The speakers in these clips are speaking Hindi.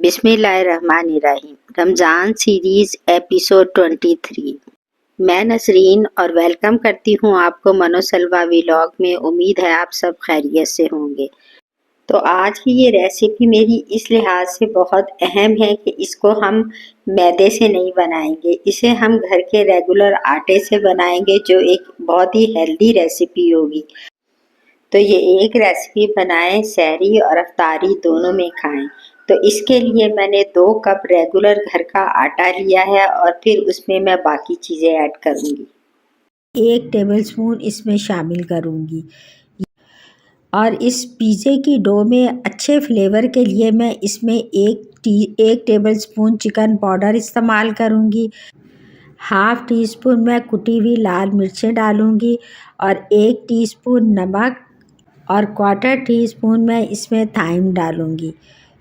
बिस्मिल्लाहिर्रहमानिर्रहीम। Ramzan series episode 23। मैं नसरीन और वेलकम करती हूँ आपको मनोसलवा व्लॉग में। उम्मीद है आप सब खैरियत से होंगे। तो आज की ये रेसिपी मेरी इस लिहाज से बहुत अहम है कि इसको हम मैदे से नहीं बनाएंगे, इसे हम घर के रेगुलर आटे से बनाएंगे, जो एक बहुत ही हेल्दी रेसिपी होगी। तो ये एक रेसिपी बनाएं, सहरी और अफ्तारी दोनों में खाएं। तो इसके लिए मैंने 2 कप रेगुलर घर का आटा लिया है और फिर उसमें मैं बाकी चीज़ें ऐड करूंगी। 1 टेबलस्पून इसमें शामिल करूंगी और इस पिज़्ज़े की डो में अच्छे फ्लेवर के लिए मैं इसमें 1 टेबलस्पून चिकन पाउडर इस्तेमाल करूंगी। हाफ़ टी स्पून मैं कुटी हुई लाल मिर्चें डालूंगी और 1 टीस्पून नमक और 1/4 टीस्पून मैं इसमें थाइम डालूंगी।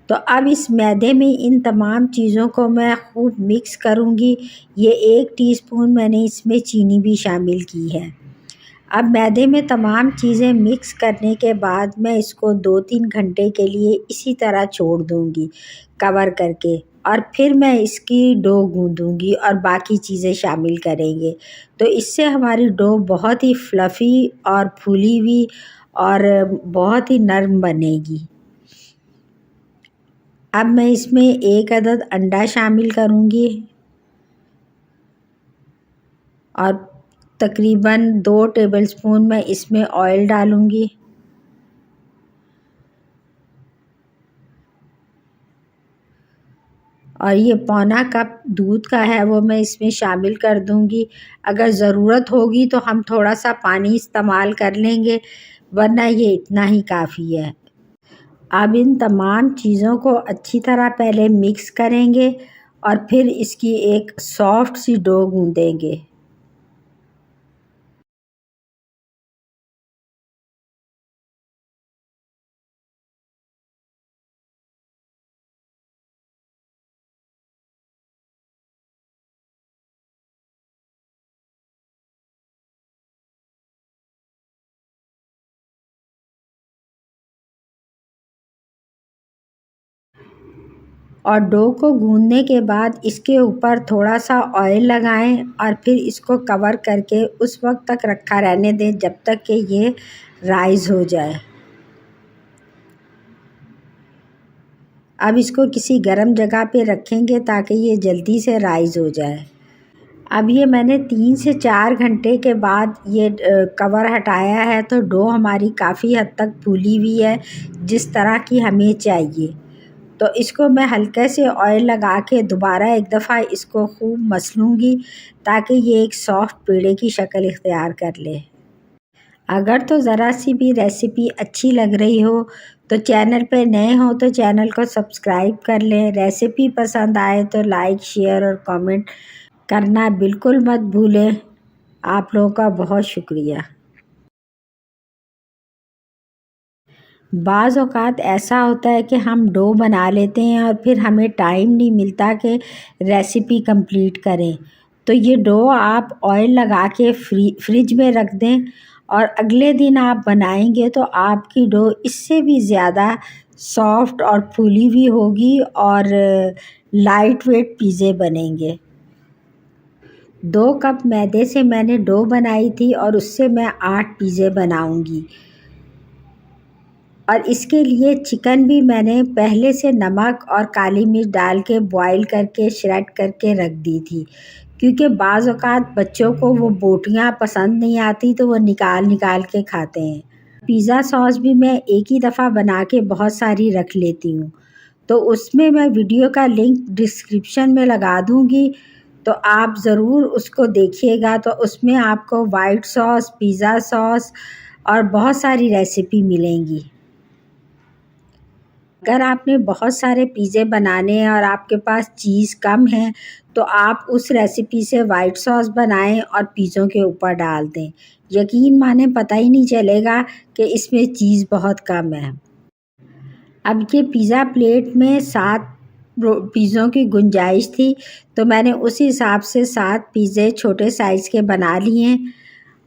तो अब इस मैदे में इन तमाम चीज़ों को मैं खूब मिक्स करूंगी। ये 1 टीस्पून मैंने इसमें चीनी भी शामिल की है। अब मैदे में तमाम चीज़ें मिक्स करने के बाद मैं इसको 2-3 घंटे के लिए इसी तरह छोड़ दूंगी कवर करके, और फिर मैं इसकी डो गूंदूंगी और बाकी चीज़ें शामिल करेंगे। तो इससे हमारी डो बहुत ही फ्लफ़ी और फूली हुई और बहुत ही नरम बनेगी। अब मैं इसमें 1 अदद अंडा शामिल करूंगी और तकरीबन 2 टेबलस्पून मैं इसमें ऑयल डालूंगी और ये पौना कप दूध का है वो मैं इसमें शामिल कर दूंगी। अगर ज़रूरत होगी तो हम थोड़ा सा पानी इस्तेमाल कर लेंगे, वरना ये इतना ही काफ़ी है। अब इन तमाम चीज़ों को अच्छी तरह पहले मिक्स करेंगे और फिर इसकी एक सॉफ्ट सी डो गूंदेंगे। और डो को गूंदने के बाद इसके ऊपर थोड़ा सा ऑयल लगाएं और फिर इसको कवर करके उस वक्त तक रखा रहने दें जब तक कि ये राइज़ हो जाए। अब इसको किसी गर्म जगह पे रखेंगे ताकि ये जल्दी से राइज़ हो जाए। अब ये मैंने 3 से 4 घंटे के बाद ये कवर हटाया है, तो डो हमारी काफ़ी हद तक फूली हुई है, जिस तरह की हमें चाहिए। तो इसको मैं हल्के से ऑयल लगा के दोबारा एक दफ़ा इसको खूब मस लूँगी ताकि ये एक सॉफ्ट पेड़े की शक्ल इख्तियार कर ले। अगर तो ज़रा सी भी रेसिपी अच्छी लग रही हो तो चैनल पे नए हो तो चैनल को सब्सक्राइब कर लें। रेसिपी पसंद आए तो लाइक, शेयर और कमेंट करना बिल्कुल मत भूलें। आप लोगों का बहुत शुक्रिया। बाज़ औक़ात ऐसा होता है कि हम डो बना लेते हैं और फिर हमें टाइम नहीं मिलता कि रेसिपी कंप्लीट करें। तो ये डो आप ऑयल लगा के फ्रिज में रख दें और अगले दिन आप बनाएंगे तो आपकी डो इससे भी ज़्यादा सॉफ्ट और फूली हुई होगी और लाइट वेट पिज़्ज़े बनेंगे। 2 कप मैदे से मैंने डो बनाई थी और उससे मैं 8 पिज़्ज़े बनाऊंगी। और इसके लिए चिकन भी मैंने पहले से नमक और काली मिर्च डाल के बॉईल करके श्रेड करके रख दी थी, क्योंकि बाज़ औक़ात बच्चों को वो बोटियाँ पसंद नहीं आती तो वो निकाल निकाल के खाते हैं। पिज़्ज़ा सॉस भी मैं एक ही दफ़ा बना के बहुत सारी रख लेती हूँ, तो उसमें मैं वीडियो का लिंक डिस्क्रिप्शन में लगा दूँगी, तो आप ज़रूर उसको देखिएगा। तो उसमें आपको वाइट सॉस, पिज़्ज़ा सॉस और बहुत सारी रेसिपी मिलेंगी। अगर आपने बहुत सारे पिज़्ज़े बनाने हैं और आपके पास चीज़ कम है तो आप उस रेसिपी से वाइट सॉस बनाएं और पिज़्ज़ों के ऊपर डाल दें। यकीन माने पता ही नहीं चलेगा कि इसमें चीज़ बहुत कम है। अब ये पिज़्ज़ा प्लेट में 7 पिज़्ज़ों की गुंजाइश थी, तो मैंने उस हिसाब से 7 पिज़्ज़े छोटे साइज़ के बना लिए हैं।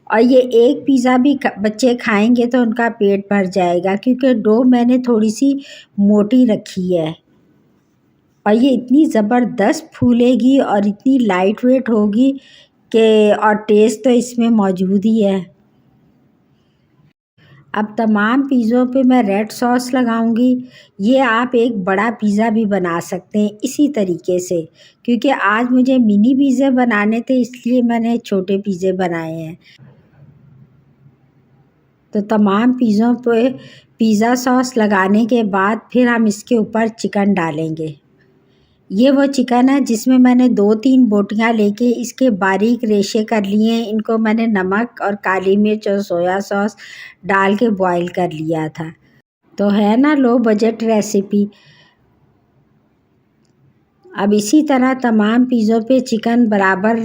और ये एक पिज़्ज़ा भी बच्चे खाएंगे तो उनका पेट भर जाएगा, क्योंकि डो मैंने थोड़ी सी मोटी रखी है। और ये इतनी ज़बरदस्त फूलेगी और इतनी लाइट वेट होगी कि और टेस्ट तो इसमें मौजूद ही है। अब तमाम पिज़्ज़ों पे मैं रेड सॉस लगाऊंगी। ये आप एक बड़ा पिज़्ज़ा भी बना सकते हैं इसी तरीके से, क्योंकि आज मुझे मिनी पिज़्ज़े बनाने थे इसलिए मैंने छोटे पिज़्ज़े बनाए हैं। तो तमाम पिज़्ज़ों पे पिज़्ज़ा सॉस लगाने के बाद फिर हम इसके ऊपर चिकन डालेंगे। ये वो चिकन है जिसमें मैंने 2-3 बोटियां लेके इसके बारीक रेशे कर लिए हैं। इनको मैंने नमक और काली मिर्च और सोया सॉस डाल के बॉईल कर लिया था। तो है ना लो बजट रेसिपी। अब इसी तरह तमाम पिज़्ज़ों पे चिकन बराबर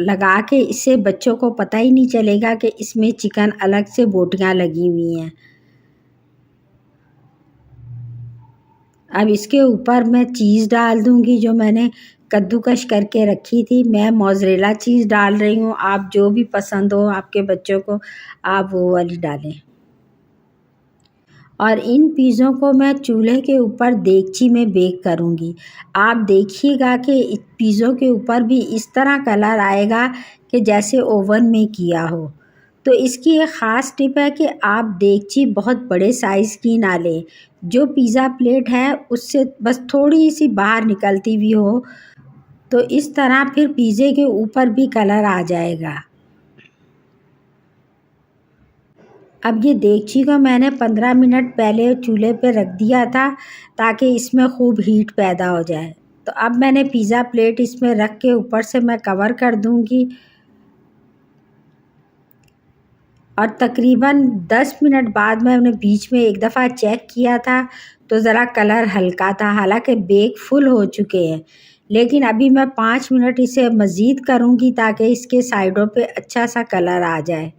लगा के इससे बच्चों को पता ही नहीं चलेगा कि इसमें चिकन अलग से बोटियां लगी हुई हैं। अब इसके ऊपर मैं चीज़ डाल दूंगी जो मैंने कद्दूकश करके रखी थी। मैं मोज़रेला चीज़ डाल रही हूँ, आप जो भी पसंद हो आपके बच्चों को आप वो वाली डालें। और इन पिज़्ज़ों को मैं चूल्हे के ऊपर देगची में बेक करूँगी। आप देखिएगा कि पिज़्ज़ों के ऊपर भी इस तरह कलर आएगा कि जैसे ओवन में किया हो। तो इसकी एक ख़ास टिप है कि आप देगची बहुत बड़े साइज़ की ना लें। जो पिज़्ज़ा प्लेट है उससे बस थोड़ी सी बाहर निकलती भी हो, तो इस तरह फिर पिज़्ज़े के ऊपर भी कलर आ जाएगा। अब ये देगची को मैंने 15 मिनट पहले चूल्हे पे रख दिया था ताकि इसमें खूब हीट पैदा हो जाए। तो अब मैंने पिज़्ज़ा प्लेट इसमें रख के ऊपर से मैं कवर कर दूंगी और तकरीबन 10 मिनट बाद मैंने बीच में एक दफ़ा चेक किया था तो ज़रा कलर हल्का था, हालांकि बेक फुल हो चुके हैं। लेकिन अभी मैं 5 मिनट इसे मज़ीद करूंगी ताकि इसके साइडों पे अच्छा सा कलर आ जाए।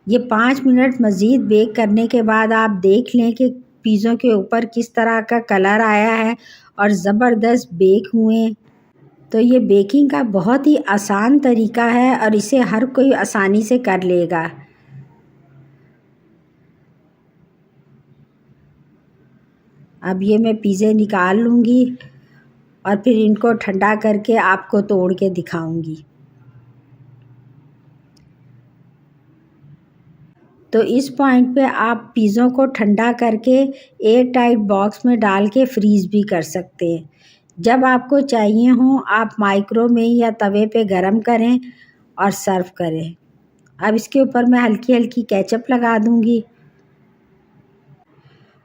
ये 5 मिनट मज़ीद बेक करने के बाद आप देख लें कि पिज़्ज़ों के ऊपर किस तरह का कलर आया है और ज़बरदस्त बेक हुए। तो ये बेकिंग का बहुत ही आसान तरीका है और इसे हर कोई आसानी से कर लेगा। अब ये मैं पिज़्ज़े निकाल लूँगी और फिर इनको ठंडा करके आपको तोड़ के दिखाऊंगी। तो इस पॉइंट पे आप पिज़्ज़ों को ठंडा करके एयर टाइट बॉक्स में डाल के फ्रीज़ भी कर सकते हैं। जब आपको चाहिए हो आप माइक्रो में या तवे पे गरम करें और सर्व करें। अब इसके ऊपर मैं हल्की हल्की केचप लगा दूंगी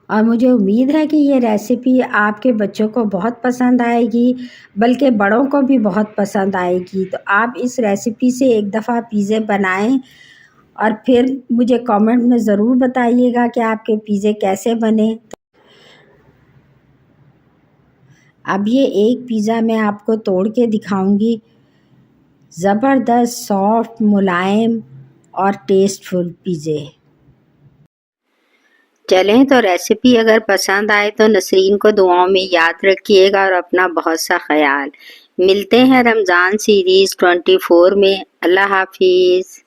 और मुझे उम्मीद है कि ये रेसिपी आपके बच्चों को बहुत पसंद आएगी, बल्कि बड़ों को भी बहुत पसंद आएगी। तो आप इस रेसिपी से एक दफ़ा पिज़्ज़े बनाएं और फिर मुझे कमेंट में ज़रूर बताइएगा कि आपके पिज़्ज़े कैसे बने। अब ये एक पिज़्ज़ा मैं आपको तोड़ के दिखाऊंगी। ज़बरदस्त सॉफ्ट मुलायम और टेस्टफुल पिज़्ज़े। चलें तो रेसिपी अगर पसंद आए तो नसरीन को दुआओं में याद रखिएगा और अपना बहुत सा ख्याल। मिलते हैं रमज़ान सीरीज़ 24 में। अल्लाह हाफिज़।